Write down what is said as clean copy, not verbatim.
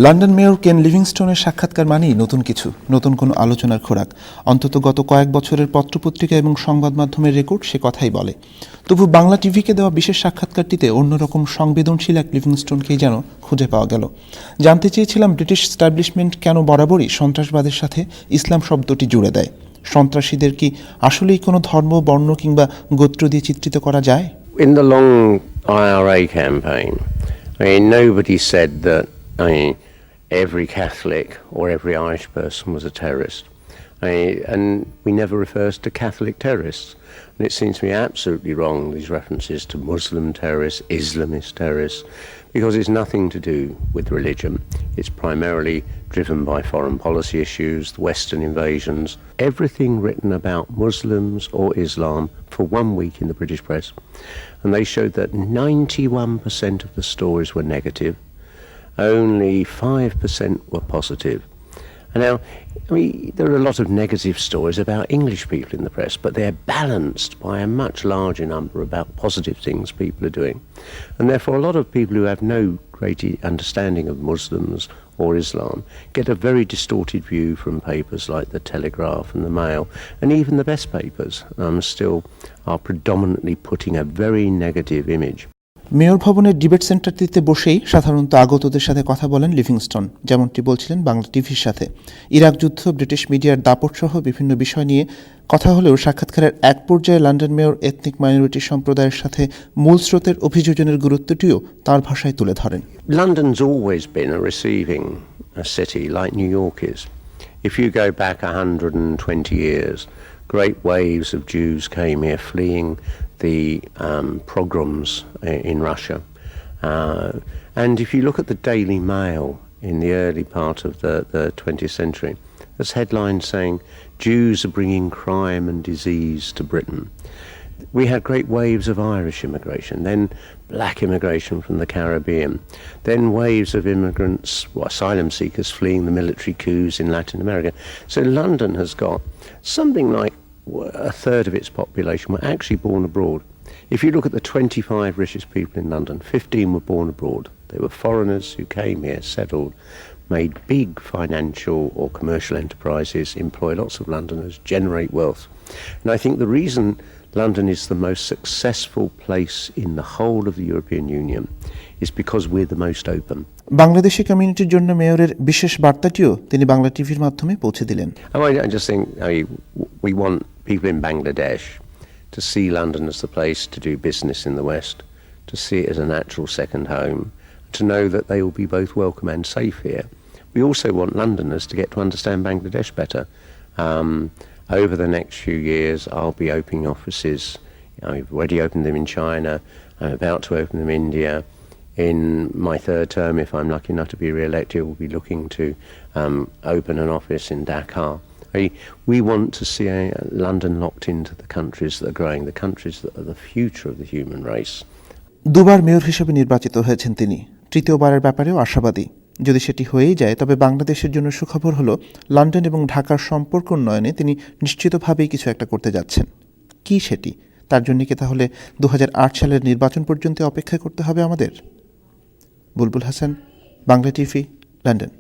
London mayor কেন লিভিংস্টোনের সাক্ষাৎকার মানেই নতুন কিছু, নতুন কোনো আলোচনার খোরাক। অন্তত গত কয়েক বছরের পত্রপত্রিকা এবং সংবাদ মাধ্যমের রেকর্ড সে কথাই বলে। তবু বাংলা টিভিকে দেওয়া বিশেষ সাক্ষাৎকারটিতে অন্যরকম সংবেদনশীল এক লিভিংস্টোনকেই যেন খুঁজে পাওয়া গেল। জানতে চেয়েছিলাম ব্রিটিশ স্টাবলিশমেন্ট কেন বরাবরই সন্ত্রাসবাদের সাথে ইসলাম শব্দটি জুড়ে দেয়। সন্ত্রাসীদের কি আসলেই কোনো ধর্ম, বর্ণ কিংবা গোত্র দিয়ে চিত্রিত করা যায়? In the long IRA campaign, nobody said that every Catholic or every Irish person was a terrorist. And we never referred to Catholic terrorists. And it seems to me absolutely wrong, these references to Muslim terrorists, Islamist terrorists, because it's nothing to do with religion. It's primarily driven by foreign policy issues, the Western invasions, everything written about Muslims or Islam for 1 week in the British press. And they showed that 91% of the stories were negative, only 5% were positive. And now, there are a lot of negative stories about English people in the press, but they're balanced by a much larger number about positive things people are doing. And therefore, a lot of people who have no great understanding of Muslims or Islam get a very distorted view from papers like the Telegraph and the Mail, and even the best papers still are predominantly putting a very negative image. Mayor ভবনের debate সেন্টারটিতে বসেই সাধারণত আগতদের সাথে কথা বলেন Livingstone, যেমনটি বলছিলেন বাংলা টিভির সাথে। ইরাক যুদ্ধ, ব্রিটিশ মিডিয়ার দাপটসহ বিভিন্ন বিষয় নিয়ে কথা হলেও সাক্ষাৎকারের এক পর্যায়ে লন্ডন মেয়র এথনিক মাইনরিটি সম্প্রদায়ের সাথে মূল স্রোতের অভিযোজনের গুরুত্বটিও তাঁর ভাষায় তুলে ধরেন। London's always been a receiving city like New York is. If you go back 120 years, great waves of Jews came here fleeing the pogroms in Russia. And if you look at the Daily Mail in the early part of the 20th century, there's headlines saying, Jews are bringing crime and disease to Britain. We had great waves of Irish immigration, then black immigration from the Caribbean, then waves of immigrants, asylum seekers fleeing the military coups in Latin America. So London has got something like a third of its population were actually born abroad. If you look at the 25 richest people in London, 15 were born abroad. They were foreigners who came here, settled, made big financial or commercial enterprises, employ lots of Londoners, generate wealth. And I think the reason London is the most successful place in the whole of the European Union is because we're the most open. Bangladeshi কমিউনিটির জন্য মেয়রের বিশেষ বার্তাটিও তিনি বাংলা টিভির মাধ্যমে পৌঁছে দিলেন। I just think we want people in Bangladesh to see London as the place to do business in the West, to see it as a natural second home, to know that they will be both welcome and safe here. We also want Londoners to get to understand Bangladesh better. Over the next few years, I'll be opening offices. I've already opened them in China. I'm about to open them in India. In my third term, if I'm lucky enough to be re-elected, we'll be looking to open an office in Dakar. We want to see London locked into the countries that are growing, the countries that are the future of the human race. দুবার mayor হিসেবে নির্বাচিত হয়েছেন তিনি। তৃতীয়বারের ব্যাপারেও আশাবাদী। যদি সেটি হয়েই যায়, তবে বাংলাদেশের জন্য সুখবর হলো লন্ডন এবং ঢাকার সম্পর্ক উন্নয়নে তিনি নিশ্চিতভাবেই কিছু একটা করতে যাচ্ছেন। কি সেটি? তার জন্য কি তাহলে 2008 সালের নির্বাচন পর্যন্ত অপেক্ষা করতে হবে আমাদের? বুলবুল হাসান, বাংলা টিভি, লন্ডন।